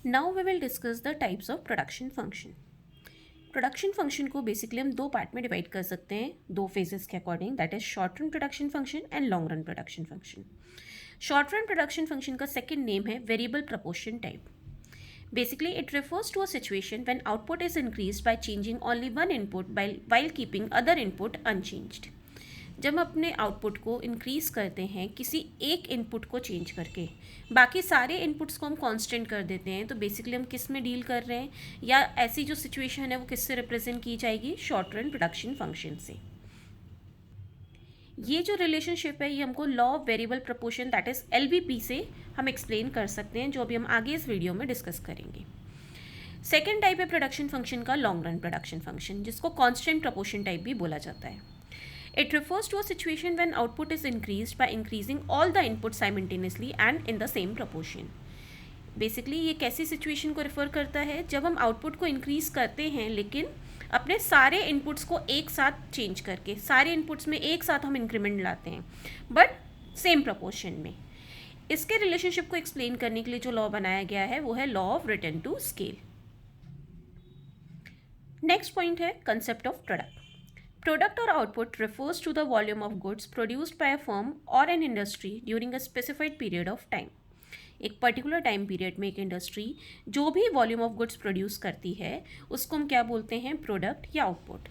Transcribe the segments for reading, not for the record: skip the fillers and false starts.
Now we will discuss the types of production function. Production function को basically हम दो part में divide कर सकते हैं, दो फेजेस के according, that is short run production function and long run production function. Short run production function का सेकेंड नेम है variable proportion type. Basically, it refers to a situation when output is increased by changing only one input while keeping other input unchanged. जब हम अपने output को increase करते हैं किसी एक इनपुट को चेंज करके, बाकी सारे इनपुट्स को हम कांस्टेंट कर देते हैं, तो बेसिकली हम किस में डील कर रहे हैं, या ऐसी जो सिचुएशन है वो किससे रिप्रेजेंट की जाएगी, शॉर्ट रन प्रोडक्शन फंक्शन से। ये जो रिलेशनशिप है ये हमको law of variable proportion that is LVP से हम एक्सप्लेन कर सकते हैं, जो अभी हम आगे इस वीडियो में डिस्कस करेंगे। सेकेंड टाइप है प्रोडक्शन फंक्शन का लॉन्ग रन प्रोडक्शन फंक्शन, जिसको कांस्टेंट प्रपोर्शन टाइप भी बोला जाता है। It refers to a situation when output is increased by increasing all the inputs simultaneously and in the same proportion. Basically ये कैसी situation को refer करता है, जब हम आउटपुट को इंक्रीज करते हैं लेकिन अपने सारे इनपुट्स को एक साथ चेंज करके, सारे इनपुट्स में एक साथ हम इंक्रीमेंट लाते हैं बट सेम प्रपोर्शन में। इसके रिलेशनशिप को एक्सप्लेन करने के लिए जो लॉ बनाया गया है वो है law of return to scale. Next point है concept of product. Product or output refers to the volume of goods produced by a firm or an industry during a specified period of time. एक particular time period में एक industry जो भी volume of goods produce करती है उसको हम क्या बोलते हैं, प्रोडक्ट या आउटपुट।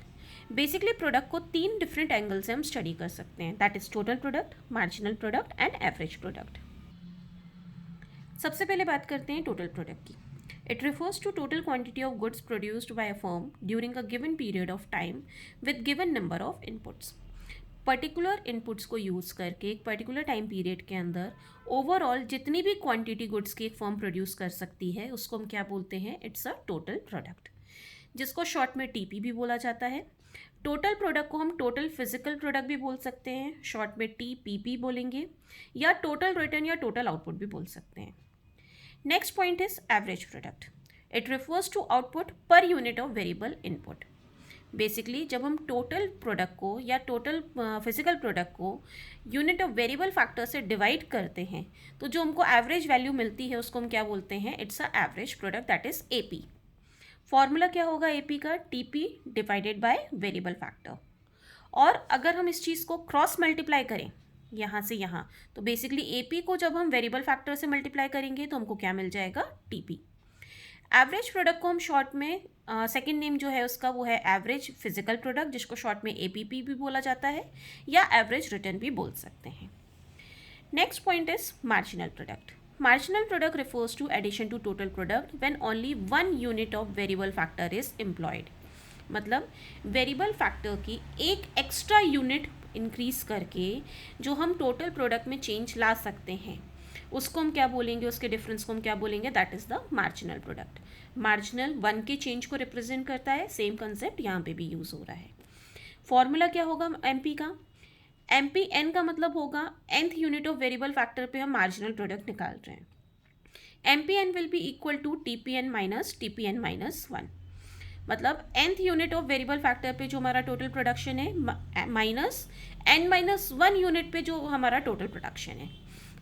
बेसिकली प्रोडक्ट को तीन डिफरेंट एंगल से हम स्टडी कर सकते हैं, that is total product, marginal product and average product. सबसे पहले बात करते हैं टोटल प्रोडक्ट की। It refers to total quantity of goods produced by a firm during a given period of time with given number of inputs. Particular inputs को use करके एक particular time period के अंदर ओवरऑल जितनी भी quantity goods की एक firm produce कर सकती है उसको हम क्या बोलते हैं, इट्स अ टोटल प्रोडक्ट, जिसको शॉर्ट में TP भी बोला जाता है। टोटल प्रोडक्ट को हम टोटल फिजिकल प्रोडक्ट भी बोल सकते हैं, शॉर्ट में TPP बोलेंगे, या टोटल रिटर्न या टोटल आउटपुट भी बोल सकते हैं। Next point is average product. It refers to output per unit of variable input. Basically जब हम टोटल प्रोडक्ट को या टोटल फिजिकल प्रोडक्ट को यूनिट ऑफ वेरिएबल फैक्टर से डिवाइड करते हैं तो जो हमको एवरेज वैल्यू मिलती है उसको हम क्या बोलते हैं, it's a average product that is AP। Formula क्या होगा AP का, TP divided by variable factor. और अगर हम इस चीज़ को क्रॉस मल्टीप्लाई करें यहाँ से यहाँ, तो बेसिकली AP को जब हम वेरिएबल फैक्टर से मल्टीप्लाई करेंगे तो हमको क्या मिल जाएगा, TP। एवरेज प्रोडक्ट को हम शॉर्ट में सेकंड नेम जो है उसका वो है एवरेज फिजिकल प्रोडक्ट, जिसको शॉर्ट में APP भी बोला जाता है या एवरेज रिटर्न भी बोल सकते हैं। Next point is marginal product. Marginal product refers to addition to total product when only one unit of variable factor is employed. मतलब वेरिएबल फैक्टर की एक एक्स्ट्रा यूनिट इंक्रीज करके जो हम टोटल प्रोडक्ट में चेंज ला सकते हैं उसको हम क्या बोलेंगे, उसके डिफरेंस को हम क्या बोलेंगे, that is the marginal product. Marginal one के चेंज को रिप्रेजेंट करता है, सेम कंसेप्ट यहाँ पे भी यूज हो रहा है। फॉर्मूला क्या होगा MP का, MP N का मतलब होगा nth unit of variable factor पे हम मार्जिनल प्रोडक्ट निकाल रहे हैं। MPN will be equal to TPN minus TPN minus 1। मतलब nth unit of variable factor पे जो हमारा टोटल प्रोडक्शन है माइनस N-1 यूनिट पे जो हमारा टोटल प्रोडक्शन है,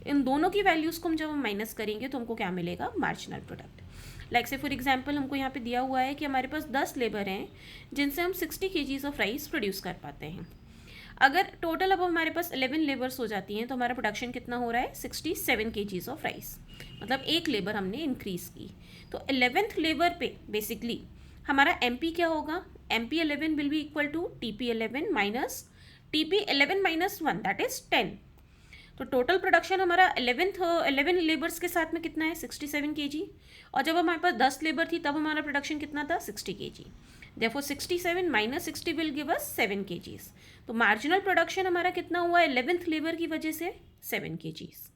इन दोनों की वैल्यूज़ को हम जब हम माइनस करेंगे तो हमको क्या मिलेगा, मार्जिनल प्रोडक्ट। लाइक से फॉर एग्जांपल हमको यहाँ पे दिया हुआ है कि हमारे पास 10 लेबर हैं जिनसे हम 60 kgs ऑफ राइस प्रोड्यूस कर पाते हैं। अगर टोटल अब हमारे पास 11 लेबर्स हो जाती हैं तो हमारा प्रोडक्शन कितना हो रहा है, 67 kgs ऑफ राइस। मतलब एक लेबर हमने इंक्रीज़ की, तो 11th लेबर पे बेसिकली हमारा MP क्या होगा, MP11 will be equal to TP11 minus TP11 minus 1 that is 10। तो टोटल प्रोडक्शन हमारा 11 लेबर्स के साथ में कितना है, 67 kg, और जब हमारे पास 10 लेबर थी तब हमारा प्रोडक्शन कितना था, 60 kg। Therefore 67 minus 60 will give us 7 kgs। तो मार्जिनल प्रोडक्शन हमारा कितना हुआ, 11th लेबर की वजह से 7 kgs।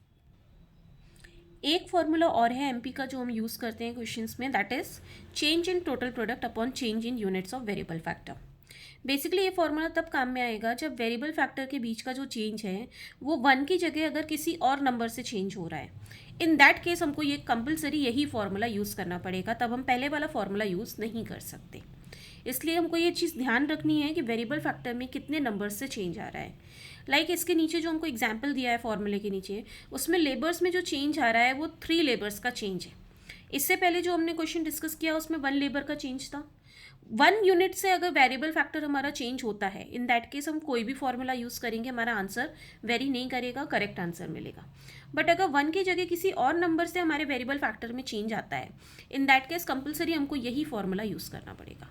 एक फॉर्मूला और है MP का जो हम यूज़ करते हैं क्वेश्चंस में, that is change in total product upon change in units of variable factor. Basically ये फॉर्मूला तब काम में आएगा जब वेरिएबल फैक्टर के बीच का जो चेंज है वो 1 की जगह अगर किसी और नंबर से चेंज हो रहा है, इन दैट केस हमको ये कंपलसरी यही फॉर्मूला यूज़ करना पड़ेगा, तब हम पहले वाला फॉर्मूला यूज़ नहीं कर सकते। इसलिए हमको ये चीज़ ध्यान रखनी है कि वेरिएबल फैक्टर में कितने नंबर से चेंज आ रहा है। लाइक इसके नीचे जो हमको एग्जाम्पल दिया है फॉर्मूले के नीचे, उसमें लेबर्स में जो चेंज आ रहा है वो 3 लेबर्स का चेंज है। इससे पहले जो हमने क्वेश्चन डिस्कस किया उसमें 1 लेबर का चेंज था। 1 यूनिट से अगर वेरिएबल फैक्टर हमारा चेंज होता है, इन दैट केस हम कोई भी फॉर्मूला यूज़ करेंगे, हमारा आंसर वेरी नहीं करेगा, करेक्ट आंसर मिलेगा। बट अगर 1 की जगह किसी और नंबर से हमारे वेरिएबल फैक्टर में चेंज आता है, इन दैट केस कंपलसरी हमको यही फॉर्मूला यूज़ करना पड़ेगा।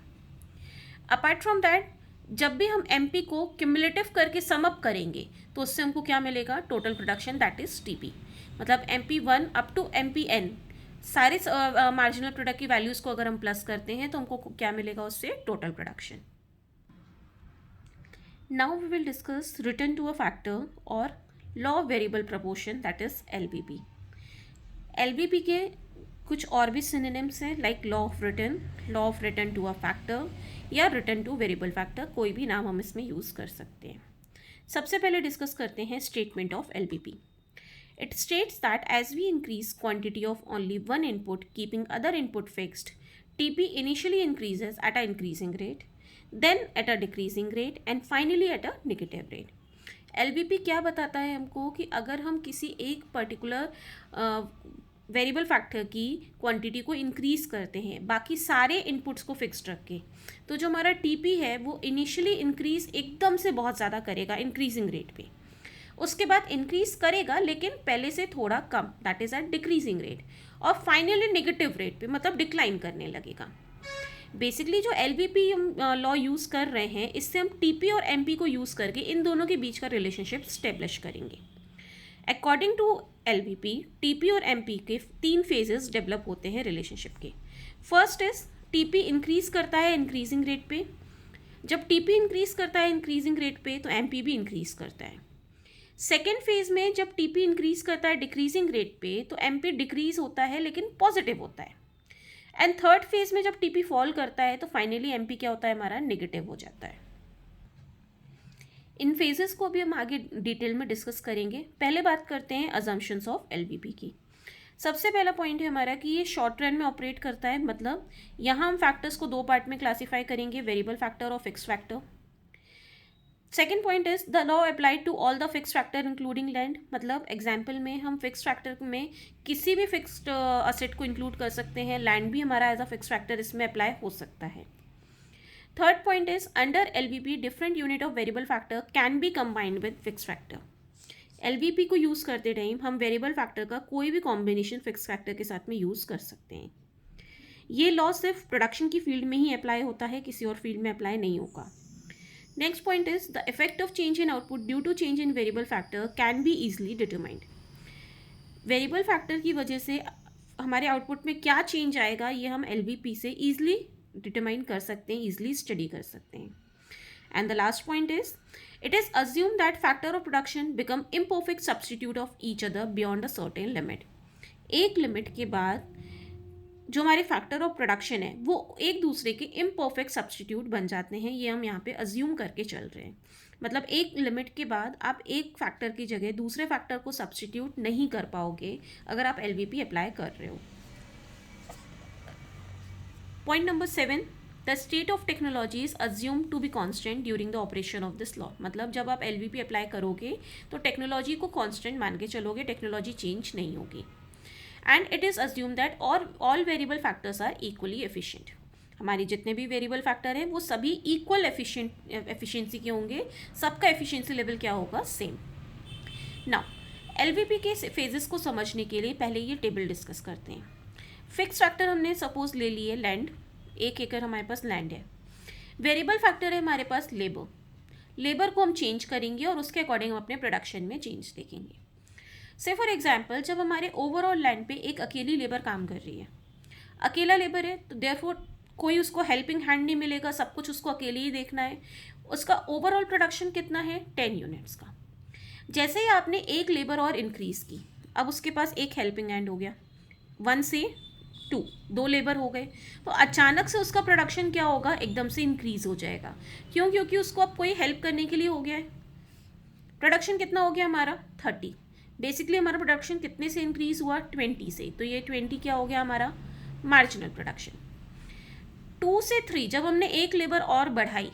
अपार्ट फ्रॉम दैट, जब भी हम एमपी को क्यूमुलेटिव करके सम अप करेंगे तो उससे हमको क्या मिलेगा, total production, that is TP. मतलब MP1 up to MP n सारे मार्जिनल प्रोडक्ट की वैल्यूज़ को अगर हम प्लस करते हैं तो हमको क्या मिलेगा, उससे total production. Now we will discuss return to a factor और law of variable proportion, that is LVP। LVP के कुछ और भी सिनोनिम्स हैं, like law of return to a factor या रिटर्न टू वेरिएबल फैक्टर, कोई भी नाम हम इसमें यूज़ कर सकते हैं। सबसे पहले डिस्कस करते हैं statement of LVP। It states that as we increase quantity of only one input, keeping other input fixed, TP initially increases at an increasing rate, then at a decreasing rate, and finally at a negative rate. LVP क्या बताता है हमको कि अगर हम किसी एक particular variable factor की क्वांटिटी को इंक्रीज़ करते हैं बाकी सारे इनपुट्स को फिक्स्ड रख के, तो जो हमारा TP है वो इनिशियली इंक्रीज़ एकदम से बहुत ज़्यादा करेगा इंक्रीजिंग रेट पे, उसके बाद इंक्रीज करेगा लेकिन पहले से थोड़ा कम, that is at decreasing rate, और फाइनली नेगेटिव रेट पे, मतलब डिक्लाइन करने लगेगा। बेसिकली जो LVP हम लॉ यूज़ कर रहे हैं, इससे हम TP और MP को यूज़ करके इन दोनों के बीच का रिलेशनशिप स्टेब्लिश करेंगे। अकॉर्डिंग टू LVP, TP और MP के 3 फेजेस डेवलप होते हैं रिलेशनशिप के। फर्स्ट इज TP इंक्रीज करता है इंक्रीजिंग रेट पे, जब TP इंक्रीज करता है इंक्रीजिंग रेट पे तो MP भी इंक्रीज करता है। सेकेंड फेज में जब TP इंक्रीज करता है डिक्रीजिंग रेट पे तो MP डिक्रीज होता है लेकिन पॉजिटिव होता है। एंड थर्ड फेज में जब TP फॉल करता है तो फाइनली MP क्या होता है, हमारा नेगेटिव हो जाता है। इन फेजेस को भी हम आगे डिटेल में डिस्कस करेंगे। पहले बात करते हैं अजम्पशंस ऑफ LVP की। सबसे पहला पॉइंट है हमारा कि ये शॉर्ट रन में ऑपरेट करता है, मतलब यहाँ हम फैक्टर्स को 2 पार्ट में क्लासीफाई करेंगे, वेरिएबल फैक्टर और fix factor. Second point is the law applied to all the fix factor including land, मतलब एग्जाम्पल में हम फिक्स फैक्टर में किसी भी फिक्स्ड असेट को इंक्लूड कर सकते हैं, लैंड भी हमारा एज अ फिक्स फैक्टर इसमें अप्लाई हो सकता है। Third point is under LVP different unit of variable factor can be combined with fix factor. LVP को यूज़ करते टाइम हम वेरिएबल फैक्टर का कोई भी कॉम्बिनेशन फिक्स फैक्टर के साथ में यूज़ कर सकते हैं। ये लॉ सिर्फ प्रोडक्शन की फील्ड में ही अप्लाई होता है, किसी और फील्ड में अप्लाई नहीं होगा। Next point is the effect of change in output due to change in variable factor can be easily determined. Variable factor की वजह से हमारे आउटपुट में क्या चेंज आएगा ये हम LVP से ईजिली डिटरमाइन कर सकते हैं, ईजिली स्टडी कर सकते हैं। And the last point is it is assume that factor of production become imperfect substitute of each other beyond a certain limit. एक लिमिट के बाद जो हमारे फैक्टर ऑफ प्रोडक्शन है वो एक दूसरे के इम्परफेक्ट सब्सटीट्यूट बन जाते हैं, ये हम यहाँ पे अज्यूम करके चल रहे हैं। मतलब एक लिमिट के बाद आप एक फैक्टर की जगह दूसरे फैक्टर को सब्सटीट्यूट नहीं कर पाओगे अगर आप LVP अप्लाई कर रहे हो। Point number 7, the state of technology is assume to be constant during the operation of this law. मतलब जब आप LVP अप्लाई करोगे तो टेक्नोलॉजी को कॉन्स्टेंट मान के चलोगे, टेक्नोलॉजी चेंज नहीं होगी। And it is assume that all variable factors are equally efficient. हमारे जितने भी वेरिएबल फैक्टर हैं वो सभी इक्वल एफिशिएंसी के होंगे, सबका एफिशिएंसी लेवल क्या होगा, सेम। नाउ LVP के फेजेस को समझने के लिए पहले ये टेबल डिस्कस करते हैं। फिक्स फैक्टर हमने सपोज ले लिए लैंड, 1 एकड़ हमारे पास लैंड है। वेरिएबल फैक्टर है हमारे पास लेबर को हम चेंज करेंगे और उसके अकॉर्डिंग हम अपने प्रोडक्शन में चेंज देखेंगे। से फॉर एग्जाम्पल जब हमारे ओवरऑल लैंड पे एक अकेली लेबर काम कर रही है, अकेला लेबर है तो देयरफॉर कोई उसको हेल्पिंग हैंड नहीं मिलेगा, सब कुछ उसको अकेले ही देखना है। उसका ओवरऑल प्रोडक्शन कितना है, 10 यूनिट्स का। जैसे ही आपने एक लेबर और इंक्रीज़ की, अब उसके पास एक हेल्पिंग हैंड हो गया, 1 से 2 लेबर हो गए, तो अचानक से उसका प्रोडक्शन क्या होगा, एकदम से इंक्रीज़ हो जाएगा। क्यों? क्योंकि उसको अब कोई हेल्प करने के लिए हो गया है। प्रोडक्शन कितना हो गया हमारा, 30। बेसिकली हमारा प्रोडक्शन कितने से इंक्रीज हुआ, 20 से, तो ये 20 क्या हो गया हमारा मार्जिनल प्रोडक्शन। 2 से 3 जब हमने एक लेबर और बढ़ाई,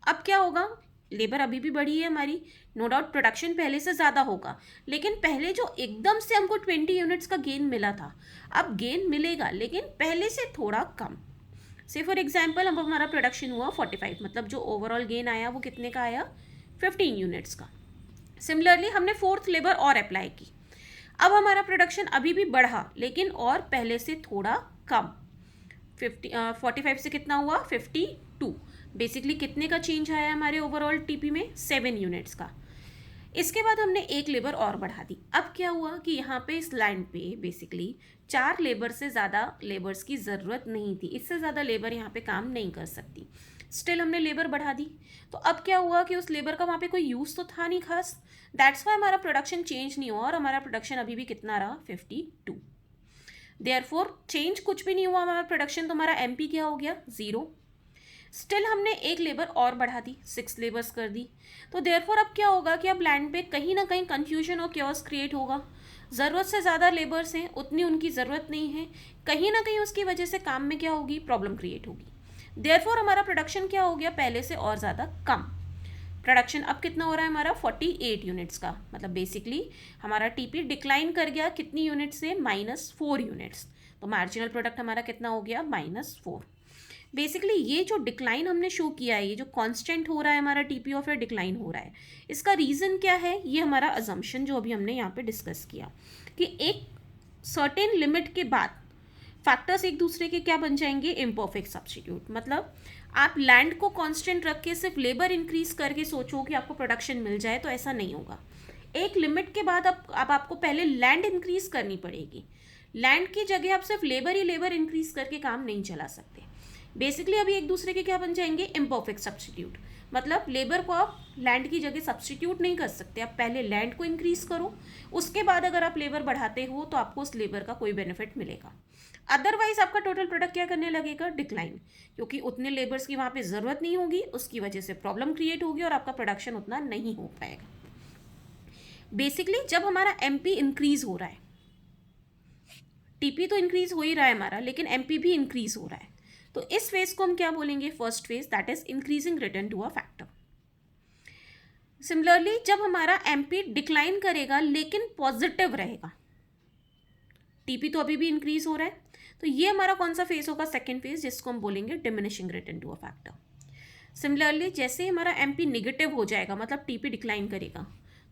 अब क्या होगा, लेबर अभी भी बढ़ी है हमारी, नो डाउट प्रोडक्शन पहले से ज़्यादा होगा, लेकिन पहले जो एकदम से हमको 20 यूनिट्स का गेन मिला था, अब गेन मिलेगा लेकिन पहले से थोड़ा कम। से फॉर एग्जाम्पल अब हमारा प्रोडक्शन हुआ 45, मतलब जो ओवरऑल गेन आया वो कितने का आया, 15 यूनिट्स का। सिमिलरली हमने फोर्थ लेबर और अप्लाई की, अब हमारा प्रोडक्शन अभी भी बढ़ा लेकिन और पहले से थोड़ा कम। 45 से कितना हुआ, 52। बेसिकली कितने का चेंज आया हमारे ओवरऑल टीपी में, 7 यूनिट्स का। इसके बाद हमने एक लेबर और बढ़ा दी। अब क्या हुआ कि यहाँ पे इस लाइन पे बेसिकली 4 लेबर से ज़्यादा लेबर्स की ज़रूरत नहीं थी, इससे ज़्यादा लेबर यहाँ पे काम नहीं कर सकती। स्टिल हमने लेबर बढ़ा दी, तो अब क्या हुआ कि उस लेबर का वहाँ पे कोई यूज़ तो था नहीं खास, दैट्स वाई हमारा प्रोडक्शन चेंज नहीं हुआ और हमारा प्रोडक्शन अभी भी कितना रहा, 52। देयरफॉर चेंज कुछ भी नहीं हुआ हमारा प्रोडक्शन, तो हमारा एमपी क्या हो गया, 0। स्टिल हमने एक लेबर और बढ़ा दी, 6 लेबर्स कर दी, तो देयरफॉर अब क्या होगा कि अब लैंड पे कहीं ना कहीं कंफ्यूजन और क्योस क्रिएट होगा। ज़रूरत से ज़्यादा लेबर्स हैं, उतनी उनकी ज़रूरत नहीं है, कहीं ना कहीं उसकी वजह से काम में क्या होगी, प्रॉब्लम क्रिएट होगी। देयरफॉर हमारा प्रोडक्शन क्या हो गया, पहले से और ज़्यादा कम। प्रोडक्शन अब कितना हो रहा है हमारा, 48 यूनिट्स का, मतलब बेसिकली हमारा टीपी डिक्लाइन कर गया कितनी यूनिट से, -4 यूनिट्स। तो मार्जिनल प्रोडक्ट हमारा कितना हो गया, -4। बेसिकली ये जो डिक्लाइन हमने शो किया है, ये जो कांस्टेंट हो रहा है हमारा टीपी ऑफ डिक्लाइन हो रहा है, इसका रीज़न क्या है, ये हमारा अजम्पशन जो अभी हमने यहाँ पे डिस्कस किया कि एक सर्टेन लिमिट के बाद फैक्टर्स एक दूसरे के क्या बन जाएंगे, इम्परफेक्ट सब्स्टिट्यूट। मतलब आप लैंड को कांस्टेंट रख के सिर्फ लेबर इंक्रीज करके सोचो कि आपको प्रोडक्शन मिल जाए, तो ऐसा नहीं होगा। एक लिमिट के बाद अब आपको पहले लैंड इंक्रीज करनी पड़ेगी, लैंड की जगह आप सिर्फ लेबर ही लेबर इंक्रीज करके काम नहीं चला सकते। बेसिकली अभी एक दूसरे के क्या बन जाएंगे, इम्परफेक्ट सब्स्टिट्यूट। मतलब लेबर को आप लैंड की जगह सब्स्टिट्यूट नहीं कर सकते, आप पहले लैंड को इंक्रीज करो, उसके बाद अगर आप लेबर बढ़ाते हो तो आपको उस लेबर का कोई बेनिफिट मिलेगा। अदरवाइज आपका टोटल प्रोडक्ट क्या करने लगेगा, डिक्लाइन, क्योंकि उतने लेबर्स की वहाँ पे ज़रूरत नहीं होगी, उसकी वजह से प्रॉब्लम क्रिएट होगी और आपका प्रोडक्शन उतना नहीं हो पाएगा। बेसिकली जब हमारा एमपी इंक्रीज हो रहा है, टीपी तो इंक्रीज हो ही रहा है हमारा, लेकिन एमपी भी इंक्रीज हो रहा है, तो इस फेज को हम क्या बोलेंगे, first phase, that is increasing return to a factor. Similarly जब हमारा एमपी डिक्लाइन करेगा लेकिन पॉजिटिव रहेगा, टीपी तो अभी भी इंक्रीज हो रहा है, तो ये हमारा कौन सा फेज होगा, सेकेंड फेज, जिसको हम बोलेंगे diminishing return to a factor. Similarly जैसे ही हमारा एमपी निगेटिव हो जाएगा, मतलब टीपी डिक्लाइन करेगा,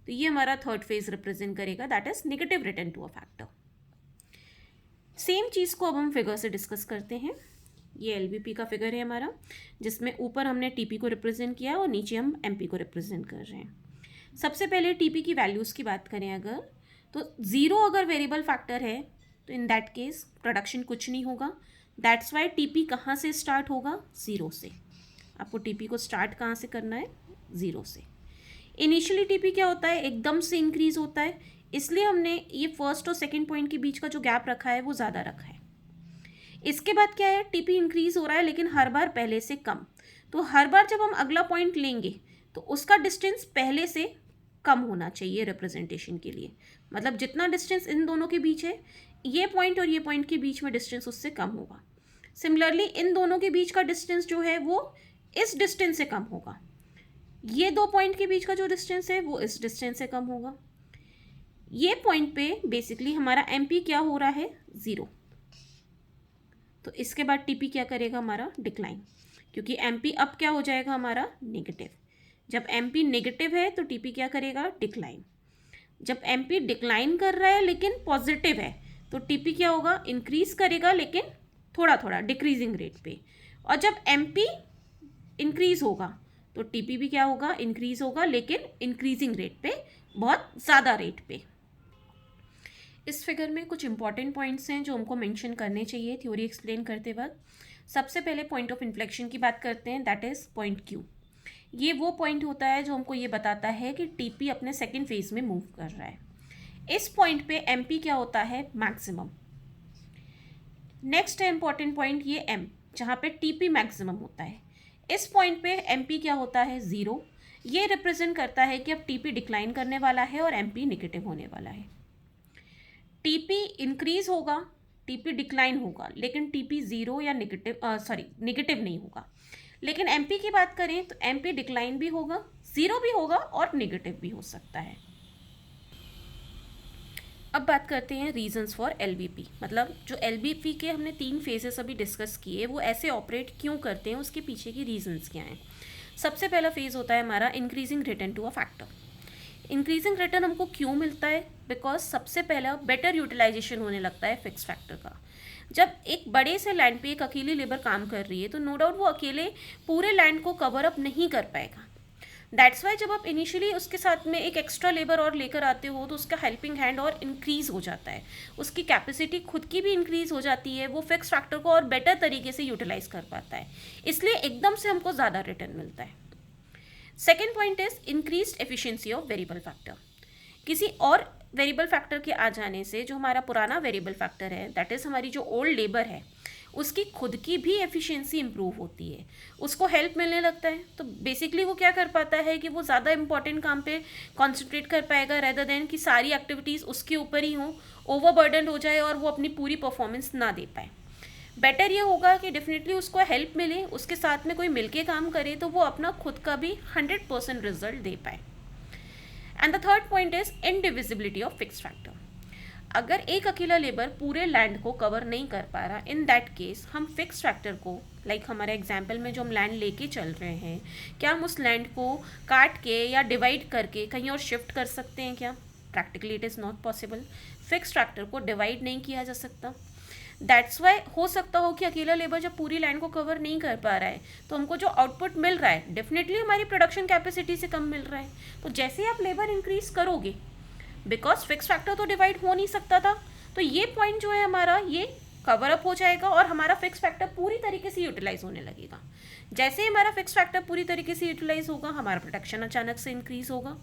तो ये हमारा थर्ड फेज रिप्रेजेंट करेगा, that is negative return to a factor. Same चीज़ को अब हम फिगर से डिस्कस करते हैं। ये एलबीपी का फिगर है हमारा, जिसमें ऊपर हमने टीपी को रिप्रेजेंट किया और नीचे हम एमपी को रिप्रेजेंट कर रहे हैं। सबसे पहले टीपी की वैल्यूज़ की बात करें अगर, तो 0 अगर वेरिएबल फैक्टर है तो इन दैट केस प्रोडक्शन कुछ नहीं होगा। दैट्स वाई टीपी कहाँ से स्टार्ट होगा, 0 से। आपको टीपी को स्टार्ट कहाँ से करना है, 0 से। इनिशियली टीपी क्या होता है, एकदम से इंक्रीज होता है, इसलिए हमने ये फर्स्ट और सेकेंड पॉइंट के बीच का जो गैप रखा है वो ज़्यादा रखा है। इसके बाद क्या है, टीपी इंक्रीज हो रहा है लेकिन हर बार पहले से कम, तो हर बार जब हम अगला पॉइंट लेंगे तो उसका डिस्टेंस पहले से कम होना चाहिए रिप्रेजेंटेशन के लिए। मतलब जितना डिस्टेंस इन दोनों के बीच है, ये पॉइंट और ये पॉइंट के बीच में डिस्टेंस उससे कम होगा। सिमिलरली इन दोनों के बीच का डिस्टेंस जो है वो इस डिस्टेंस से कम होगा, ये दो पॉइंट के बीच का जो डिस्टेंस है वो इस डिस्टेंस से कम होगा। ये पॉइंट पे बेसिकली हमारा एमपी क्या हो रहा है, 0, तो इसके बाद टीपी क्या करेगा, हमारा डिक्लाइन, क्योंकि एमपी अब क्या हो जाएगा हमारा, नेगेटिव। जब एमपी नेगेटिव है तो टीपी क्या करेगा, डिक्लाइन। जब एमपी डिक्लाइन कर रहा है लेकिन पॉजिटिव है तो टीपी क्या होगा, इंक्रीज करेगा लेकिन थोड़ा थोड़ा डिक्रीजिंग रेट पे। और जब एमपी इंक्रीज होगा तो टीपी भी क्या होगा, इंक्रीज होगा लेकिन इंक्रीजिंग रेट पे, बहुत ज़्यादा रेट पे। इस फिगर में कुछ इंपॉर्टेंट पॉइंट्स हैं जो हमको मेंशन करने चाहिए थ्योरी एक्सप्लेन करते वक्त। सबसे पहले पॉइंट ऑफ इन्फ्लेक्शन की बात करते हैं, दैट इज़ पॉइंट क्यू। ये वो पॉइंट होता है जो हमको ये बताता है कि टीपी अपने सेकेंड फेज में मूव कर रहा है। इस पॉइंट पे एमपी क्या होता है, मैक्सिमम। नेक्स्ट है इंपॉर्टेंट पॉइंट ये एम, जहाँ पे टीपी मैक्सिमम होता है। इस पॉइंट पे एमपी क्या होता है, 0। ये रिप्रेजेंट करता है कि अब टीपी डिक्लाइन करने वाला है और एमपी नेगेटिव होने वाला है। टीपी इंक्रीज होगा, टीपी डिक्लाइन होगा, लेकिन टीपी 0 या नेगेटिव नहीं होगा। लेकिन एमपी की बात करें तो एमपी डिक्लाइन भी होगा, ज़ीरो भी होगा और नेगेटिव भी हो सकता है। अब बात करते हैं रीजंस फॉर एलबीपी, मतलब जो एलबीपी के हमने 3 फेजेस अभी डिस्कस किए वो ऐसे ऑपरेट क्यों करते हैं, उसके पीछे की रीजंस क्या हैं। सबसे पहला फेज होता है हमारा increasing return to a factor. Increasing return हमको क्यों मिलता है, बिकॉज सबसे पहला बेटर यूटिलाइजेशन होने लगता है फिक्स फैक्टर का। जब एक बड़े से लैंड पे एक अकेली लेबर काम कर रही है तो नो डाउट वो अकेले पूरे लैंड को कवर अप नहीं कर पाएगा। दैट्स वाई जब आप इनिशियली उसके साथ में एक एक्स्ट्रा लेबर और लेकर आते हो तो उसका हेल्पिंग हैंड और इंक्रीज़ हो जाता है, उसकी कैपेसिटी खुद की भी इंक्रीज़ हो जाती है, वो फिक्स फैक्टर को और बेटर तरीके से यूटिलाइज कर पाता है, इसलिए एकदम से हमको ज़्यादा रिटर्न मिलता है। Second point is increase efficiency of variable factor. किसी और वेरिएबल फैक्टर के आ जाने से जो हमारा पुराना वेरिएबल फैक्टर है, दैट इज़ हमारी जो ओल्ड लेबर है, उसकी खुद की भी एफिशिएंसी इंप्रूव होती है, उसको हेल्प मिलने लगता है। तो बेसिकली वो क्या कर पाता है कि वो ज़्यादा इंपॉर्टेंट काम पे कॉन्सेंट्रेट कर पाएगा रेदर देन कि सारी एक्टिविटीज़ उसके ऊपर ही हों, ओवरबर्डन हो जाए और वो अपनी पूरी परफॉर्मेंस ना दे पाए। बेटर ये होगा कि डेफिनेटली उसको हेल्प मिले, उसके साथ में कोई मिलके काम करे तो वो अपना खुद का भी 100% रिजल्ट दे पाए। And the third point is indivisibility of fix factor. अगर एक अकेला लेबर पूरे लैंड को कवर नहीं कर पा रहा, इन दैट केस हम फिक्स फैक्टर को, लाइक हमारे एग्जाम्पल में जो हम लैंड लेके चल रहे हैं, क्या हम उस लैंड को काट के या डिवाइड करके कहीं और शिफ्ट कर सकते हैं क्या? Practically it is not possible. Fix factor को डिवाइड नहीं किया जा सकता। दैट्स वाई हो सकता हो कि अकेला लेबर जब पूरी लैंड को कवर नहीं कर पा रहा है तो हमको जो आउटपुट मिल रहा है डेफिनेटली हमारी प्रोडक्शन कैपेसिटी से कम मिल रहा है। तो जैसे ही आप लेबर इंक्रीज करोगे, बिकॉज फिक्स फैक्टर तो डिवाइड हो नहीं सकता था, तो ये पॉइंट जो है हमारा ये कवर अप हो जाएगा और हमारा फिक्स फैक्टर पूरी तरीके से यूटिलाइज होने लगेगा। जैसे ही हमारा फिक्स फैक्टर पूरी तरीके से यूटिलाइज होगा, हमारा प्रोडक्शन अचानक से इंक्रीज होगा।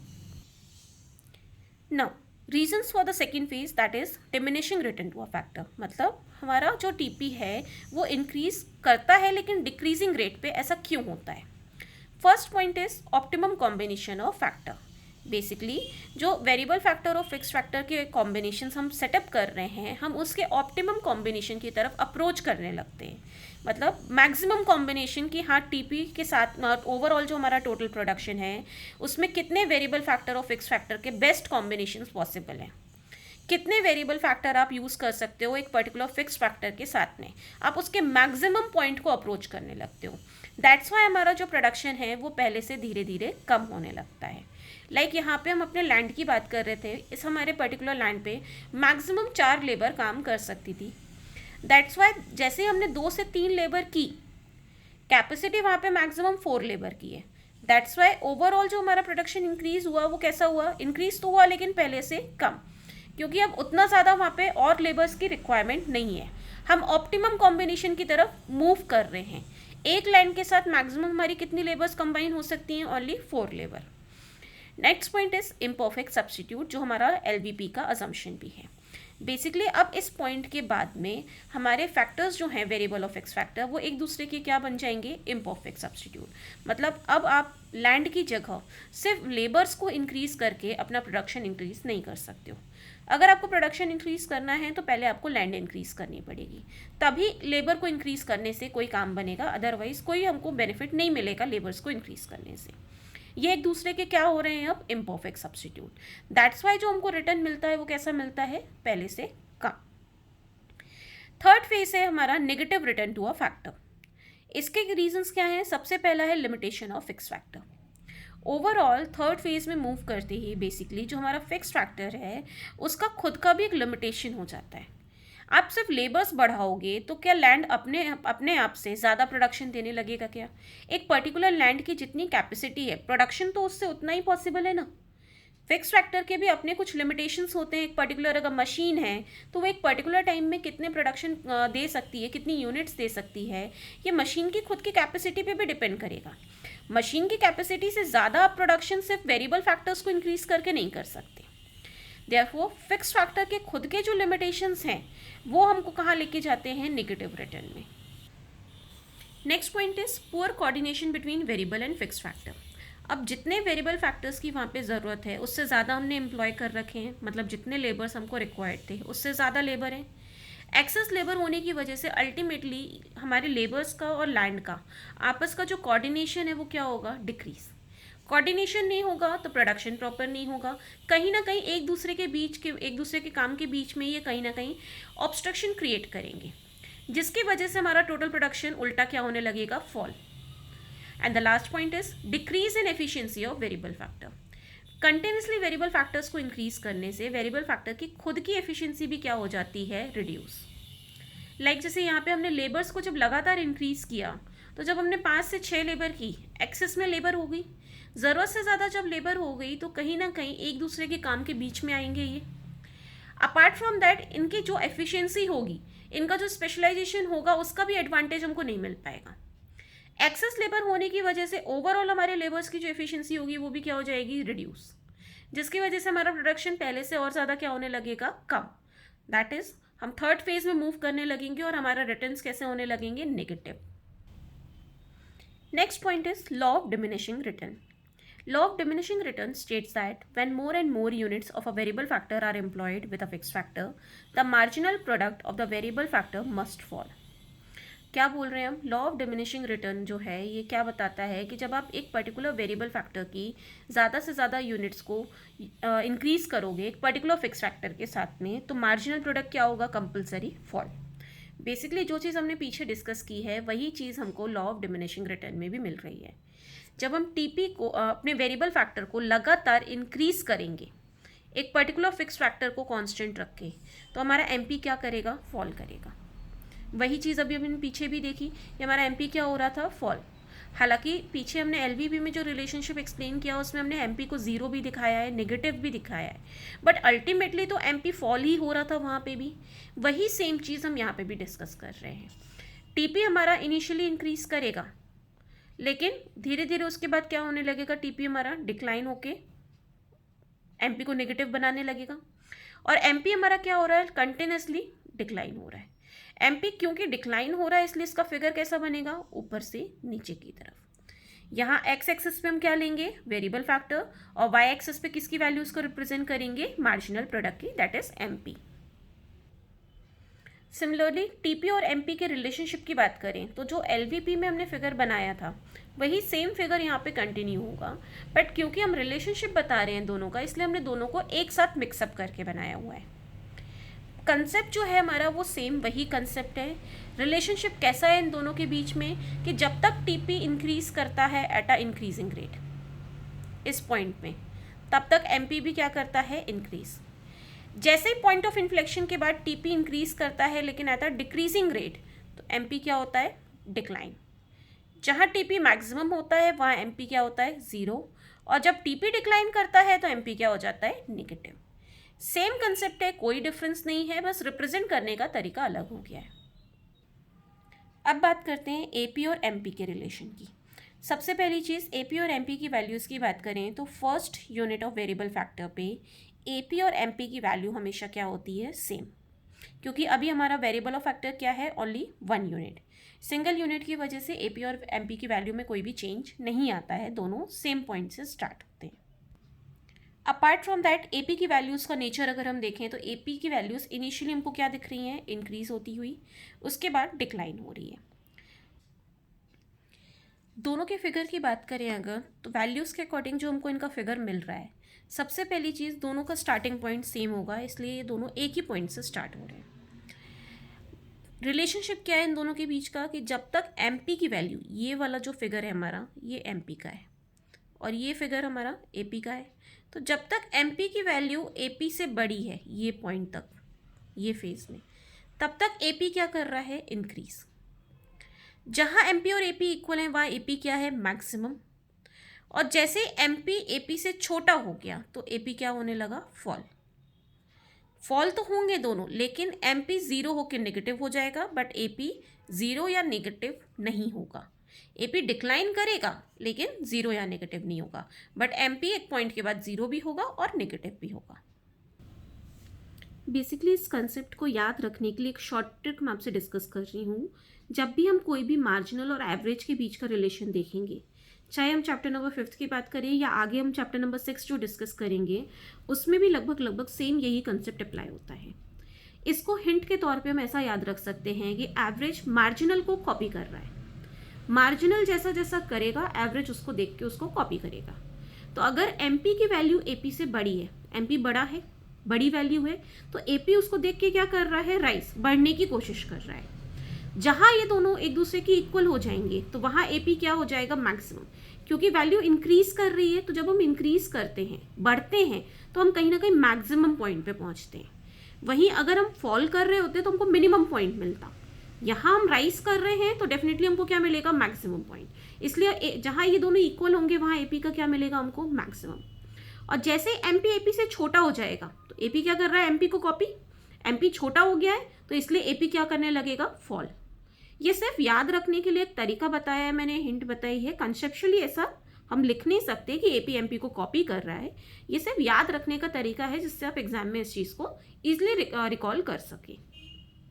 Now reasons for the second phase, that is diminishing return to a factor. मतलब हमारा जो टीपी है वो इंक्रीज करता है लेकिन डिक्रीजिंग रेट पे, ऐसा क्यों होता है? First point is optimum combination of factor. Basically जो वेरिएबल फैक्टर और फिक्स फैक्टर के कॉम्बिनेशन हम सेटअप कर रहे हैं, हम उसके ऑप्टिमम कॉम्बिनेशन की तरफ अप्रोच करने लगते हैं। मतलब मैक्सिमम कॉम्बिनेशन की, हाँ टीपी के साथ ओवरऑल जो हमारा टोटल प्रोडक्शन है उसमें कितने वेरिएबल फैक्टर और फिक्स फैक्टर के बेस्ट कॉम्बिनेशन पॉसिबल हैं, कितने वेरिएबल फैक्टर आप यूज़ कर सकते हो एक पर्टिकुलर फिक्स फैक्टर के साथ में, आप उसके मैक्सिमम पॉइंट को अप्रोच करने लगते हो। दैट्स वाई हमारा जो प्रोडक्शन है वो पहले से धीरे धीरे कम होने लगता है। लाइक यहाँ पे हम अपने लैंड की बात कर रहे थे, इस हमारे पर्टिकुलर लैंड पे मैक्सिमम 4 लेबर काम कर सकती थी। दैट्स वाई जैसे हमने 2 से 3 लेबर की, कैपेसिटी वहाँ पे मैक्सिमम 4 लेबर की है। दैट्स वाई ओवरऑल जो हमारा प्रोडक्शन इंक्रीज हुआ वो कैसा हुआ, इंक्रीज तो हुआ लेकिन पहले से कम, क्योंकि अब उतना ज़्यादा वहाँ पे और लेबर्स की रिक्वायरमेंट नहीं है, हम ऑप्टिमम कॉम्बिनेशन की तरफ मूव कर रहे हैं। एक लैंड के साथ मैक्सिमम हमारी कितनी लेबर्स कंबाइन हो सकती हैं? Only 4 labour. Next point is imperfect substitute, जो हमारा एलवीपी का अजम्पशन भी है। बेसिकली अब इस पॉइंट के बाद में हमारे फैक्टर्स जो हैं वेरिएबल और फिक्स फैक्टर, वो एक दूसरे के क्या बन जाएंगे? Imperfect substitute. मतलब अब आप लैंड की जगह सिर्फ लेबर्स को इंक्रीज करके अपना प्रोडक्शन इंक्रीज नहीं कर सकते हो। अगर आपको प्रोडक्शन इंक्रीज करना है तो पहले आपको लैंड इंक्रीज करनी पड़ेगी, तभी लेबर को इंक्रीज करने से कोई काम बनेगा, अदरवाइज कोई हमको बेनिफिट नहीं मिलेगा लेबर्स को इंक्रीज करने से। ये एक दूसरे के क्या हो रहे हैं अब? Imperfect substitute. दैट्स वाई जो हमको रिटर्न मिलता है वो कैसा मिलता है? पहले से कम। थर्ड फेज है हमारा negative return to a factor. इसके रीजंस क्या हैं? सबसे पहला है limitation of fix factor. Overall third phase में मूव करते ही बेसिकली जो हमारा फिक्स फैक्टर है उसका खुद का भी एक लिमिटेशन हो जाता है। आप सिर्फ लेबर्स बढ़ाओगे तो क्या लैंड अपने आप से ज़्यादा प्रोडक्शन देने लगेगा क्या? एक पर्टिकुलर लैंड की जितनी कैपेसिटी है, प्रोडक्शन तो उससे उतना ही पॉसिबल है ना। फिक्स फैक्टर के भी अपने कुछ लिमिटेशंस होते हैं। एक पर्टिकुलर अगर मशीन है तो वो एक पर्टिकुलर टाइम में कितने प्रोडक्शन दे सकती है, कितनी यूनिट्स दे सकती है, ये मशीन की खुद की कैपेसिटी पे भी डिपेंड करेगा। मशीन की कैपेसिटी से ज़्यादा आप प्रोडक्शन सिर्फ वेरिएबल फैक्टर्स को इंक्रीज करके नहीं कर सकते। देयरफॉर फिक्स फैक्टर के खुद के जो लिमिटेशंस हैं वो हमको कहाँ लेके जाते हैं? नेगेटिव रिटर्न में। Next point is poor coordination between variable and fix factor. अब जितने वेरिएबल फैक्टर्स की वहाँ पे ज़रूरत है उससे ज़्यादा हमने एम्प्लॉय कर रखे हैं, मतलब जितने लेबर्स हमको रिक्वायर्ड थे उससे ज़्यादा लेबर हैं। एक्सेस लेबर होने की वजह से अल्टीमेटली हमारे लेबर्स का और लैंड का आपस का जो कोऑर्डिनेशन है वो क्या होगा? डिक्रीज। कोऑर्डिनेशन नहीं होगा तो प्रोडक्शन प्रॉपर नहीं होगा, कहीं ना कहीं एक दूसरे के काम के बीच में ये कहीं ना कहीं ऑब्स्ट्रक्शन क्रिएट करेंगे, जिसकी वजह से हमारा टोटल प्रोडक्शन उल्टा क्या होने लगेगा, fall. And the last point is decrease in efficiency of variable factor. Continuously variable factors को इंक्रीज करने से वेरिएबल फैक्टर की खुद की एफिशिएंसी भी क्या हो जाती है, रिड्यूस। लाइक जैसे यहाँ पे हमने लेबर्स को जब लगातार इंक्रीज किया, तो जब हमने 5 से 6 लेबर की, एक्सेस में लेबर हो गई, ज़रूरत से ज़्यादा जब लेबर हो गई तो कहीं ना कहीं एक दूसरे के काम के बीच में आएंगे ये। अपार्ट फ्रॉम दैट इनकी जो एफिशिएंसी होगी, इनका जो स्पेशलाइजेशन होगा, उसका भी एडवांटेज हमको नहीं मिल पाएगा। एक्सेस लेबर होने की वजह से ओवरऑल हमारे लेबर्स की जो एफिशिएंसी होगी वो भी क्या हो जाएगी, रिड्यूस, जिसकी वजह से हमारा प्रोडक्शन पहले से और ज़्यादा क्या होने लगेगा, कम। दैट इज हम थर्ड फेज में मूव करने लगेंगे और हमारा रिटर्न्स कैसे होने लगेंगे, negative. Next point is law of diminishing return. Law of diminishing return states that when more and more units of a variable factor are employed with a fixed factor, the marginal product of the variable factor must fall. क्या बोल रहे हैं हम, law of diminishing return जो है ये क्या बताता है कि जब आप एक पर्टिकुलर वेरिएबल फैक्टर की ज़्यादा से ज़्यादा यूनिट्स को इंक्रीज करोगे एक पर्टिकुलर फिक्स फैक्टर के साथ में, तो मार्जिनल प्रोडक्ट क्या होगा, कंपल्सरी फॉल। बेसिकली जो चीज़ हमने पीछे डिस्कस की है वही चीज़ हमको लॉ ऑफ डिमिनिशिंग रिटर्न में भी मिल रही है। जब हम टीपी को अपने वेरिएबल फैक्टर को लगातार इंक्रीज करेंगे एक पर्टिकुलर फिक्स फैक्टर को कांस्टेंट रख के, तो हमारा एमपी क्या करेगा, फॉल करेगा। वही चीज़ अभी हमने पीछे भी देखी कि हमारा एमपी क्या हो रहा था, फॉल। हालांकि पीछे हमने एलवीपी में जो रिलेशनशिप एक्सप्लेन किया उसमें हमने एमपी को 0 भी दिखाया है, नेगेटिव भी दिखाया है, बट अल्टीमेटली तो एमपी फॉल ही हो रहा था वहाँ पे भी। वही सेम चीज़ हम यहाँ पे भी डिस्कस कर रहे हैं। टीपी हमारा इनिशियली इंक्रीज करेगा, लेकिन धीरे धीरे उसके बाद क्या होने लगेगा, टीपी हमारा डिक्लाइन होके एमपी को नेगेटिव बनाने लगेगा, और एमपी हमारा क्या हो रहा है, कंटिन्यूसली डिक्लाइन हो रहा है। एमपी क्योंकि डिक्लाइन हो रहा है इसलिए इसका फिगर कैसा बनेगा, ऊपर से नीचे की तरफ। यहाँ एक्स एक्सिस पे हम क्या लेंगे, वेरिएबल फैक्टर, और वाई एक्सिस पे किसकी वैल्यूज को रिप्रेजेंट करेंगे, मार्जिनल प्रोडक्ट की, that is MP. Similarly TP और एमपी के रिलेशनशिप की बात करें तो जो एलवीपी में हमने फिगर बनाया था वही सेम फिगर यहाँ पे कंटिन्यू होगा, बट क्योंकि हम रिलेशनशिप बता रहे हैं दोनों का, इसलिए हमने दोनों को एक साथ मिक्सअप करके बनाया हुआ है। कंसेप्ट जो है हमारा वो सेम वही कंसेप्ट है। रिलेशनशिप कैसा है इन दोनों के बीच में कि जब तक टीपी इंक्रीज करता है एट अ इंक्रीजिंग रेट इस पॉइंट में, तब तक एमपी भी क्या करता है, इंक्रीज। जैसे ही पॉइंट ऑफ इन्फ्लेक्शन के बाद टीपी इंक्रीज करता है लेकिन एट अ डिक्रीजिंग रेट, तो एमपी क्या होता है, डिक्लाइन। जहाँ टीपी मैक्सिमम होता है वहाँ एमपी क्या होता है, 0, और जब टीपी डिक्लाइन करता है तो एमपी क्या हो जाता है, नेगेटिव। सेम कंसेप्ट है, कोई डिफरेंस नहीं है, बस रिप्रेजेंट करने का तरीका अलग हो गया है। अब बात करते हैं एपी और एमपी के रिलेशन की। सबसे पहली चीज़, एपी और एमपी की वैल्यूज़ की बात करें तो first unit of variable factor पे एपी और एमपी की वैल्यू हमेशा क्या होती है, सेम, क्योंकि अभी हमारा वेरिएबल ऑफ फैक्टर क्या है, ओनली 1 यूनिट। सिंगल यूनिट की वजह से एपी और एमपी की वैल्यू में कोई भी चेंज नहीं आता है, दोनों सेम पॉइंट से स्टार्ट होते हैं। अपार्ट फ्रॉम दैट एपी की वैल्यूज़ का नेचर अगर हम देखें तो एपी की वैल्यूज़ इनिशियली हमको क्या दिख रही हैं, इंक्रीज होती हुई, उसके बाद डिक्लाइन हो रही है। दोनों के फिगर की बात करें अगर, तो वैल्यूज़ के अकॉर्डिंग जो हमको इनका फिगर मिल रहा है, सबसे पहली चीज़ दोनों का स्टार्टिंग पॉइंट सेम होगा, इसलिए ये दोनों एक ही पॉइंट से स्टार्ट हो रहे हैं। रिलेशनशिप क्या है इन दोनों के बीच का कि जब तक एमपी की वैल्यू, ये वाला जो फिगर है हमारा ये एमपी का है और ये फिगर हमारा एपी का है, तो जब तक एमपी की वैल्यू एपी से बड़ी है ये पॉइंट तक, ये फेज में, तब तक एपी क्या कर रहा है, इंक्रीज। जहाँ एमपी और एपी इक्वल हैं वहाँ एपी क्या है, मैक्सिमम, और जैसे एमपी एपी से छोटा हो गया तो एपी क्या होने लगा, फॉल। फॉल तो होंगे दोनों, लेकिन एमपी 0 होकर नेगेटिव हो जाएगा, बट एपी 0 या नेगेटिव नहीं होगा। एपी डिक्लाइन करेगा लेकिन 0 या नेगेटिव नहीं होगा, बट एमपी एक पॉइंट के बाद 0 भी होगा और नेगेटिव भी होगा। बेसिकली इस कंसेप्ट को याद रखने के लिए एक शॉर्ट ट्रिक मैं आपसे डिस्कस कर रही हूँ। जब भी हम कोई भी मार्जिनल और एवरेज के बीच का रिलेशन देखेंगे, चाहे हम चैप्टर नंबर 5 की बात करें या आगे हम चैप्टर नंबर 6 जो डिस्कस करेंगे, उसमें भी लगभग सेम यही कंसेप्ट अप्लाई होता है। इसको हिंट के तौर पे हम ऐसा याद रख सकते हैं कि एवरेज मार्जिनल को कॉपी कर रहा है, मार्जिनल जैसा जैसा करेगा एवरेज उसको देख के उसको कॉपी करेगा। तो अगर एमपी की वैल्यू एपी से बड़ी है, एमपी बड़ा है, बड़ी वैल्यू है, तो एपी उसको देख के क्या कर रहा है, राइज, बढ़ने की कोशिश कर रहा है। जहां ये दोनों एक दूसरे की इक्वल हो जाएंगे तो वहां एपी क्या हो जाएगा, मैक्सिमम, क्योंकि वैल्यू इंक्रीज कर रही है। तो जब हम इंक्रीज करते हैं, बढ़ते हैं, तो हम कहीं ना कहीं मैक्सिमम पॉइंट पे पहुंचते हैं। वहीं अगर हम फॉल कर रहे होते तो हमको मिनिमम पॉइंट मिलता। यहाँ हम राइज कर रहे हैं तो डेफिनेटली हमको क्या मिलेगा, मैक्सिमम पॉइंट। इसलिए जहां ये दोनों इक्वल होंगे वहां एपी का क्या मिलेगा हमको, मैक्सिमम। और जैसे एमपी एपी से छोटा हो जाएगा तो एपी क्या कर रहा है, एमपी को कॉपी, एमपी छोटा हो गया है तो इसलिए एपी क्या करने लगेगा, फॉल। ये सिर्फ याद रखने के लिए एक तरीका बताया है मैंने, हिंट बताई है। कंसेप्चुअली ऐसा हम लिख नहीं सकते कि एपी एमपी को कॉपी कर रहा है। ये सिर्फ याद रखने का तरीका है जिससे आप एग्जाम में इस चीज़ को ईजिली रिकॉल कर सकें।